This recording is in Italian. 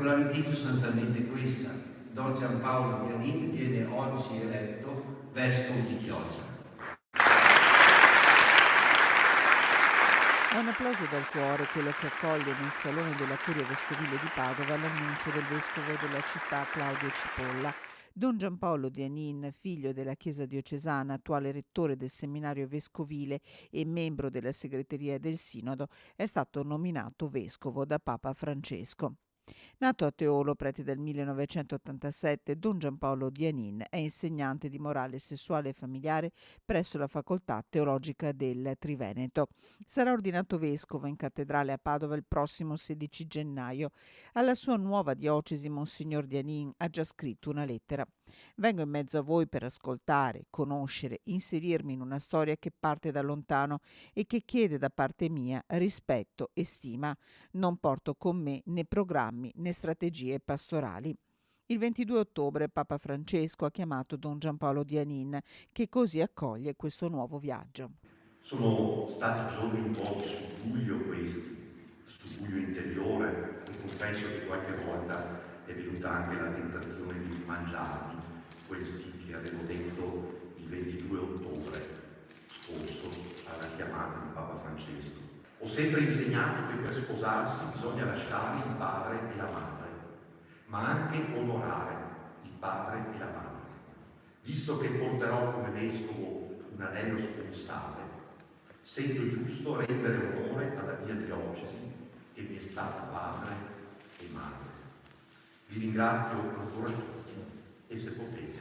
Ecco, la notizia è sostanzialmente questa. Don Giampaolo Vianin viene oggi eletto vescovo di Chioggia. È un applauso dal cuore quello che accoglie nel Salone della Curia Vescovile di Padova l'annuncio del vescovo della città Claudio Cipolla. Don Giampaolo Dianin, figlio della Chiesa diocesana, attuale rettore del seminario vescovile e membro della segreteria del Sinodo, è stato nominato vescovo da Papa Francesco. Nato a Teolo, prete del 1987, Don Giampaolo Dianin è insegnante di morale sessuale e familiare presso la Facoltà Teologica del Triveneto. Sarà ordinato vescovo in cattedrale a Padova il prossimo 16 gennaio. Alla sua nuova diocesi Monsignor Dianin ha già scritto una lettera. Vengo in mezzo a voi per ascoltare, conoscere, inserirmi in una storia che parte da lontano e che chiede da parte mia rispetto e stima. Non porto con me né programmi né strategie pastorali. Il 22 ottobre Papa Francesco ha chiamato Don Giampaolo Dianin, che così accoglie questo nuovo viaggio. Sono stati giorni un po' di subbuglio questi, subbuglio interiore, e confesso che qualche volta è venuta anche la tentazione di mangiarmi quel sì che avevo detto il 22 ottobre scorso alla chiamata di Papa Francesco. Ho sempre insegnato che per sposarsi bisogna lasciare il padre e la madre, ma anche onorare il padre e la madre. Visto che porterò come vescovo un anello sponsale, sento giusto rendere onore alla mia diocesi che mi è stata padre e madre. Vi ringrazio ancora tutti e se potete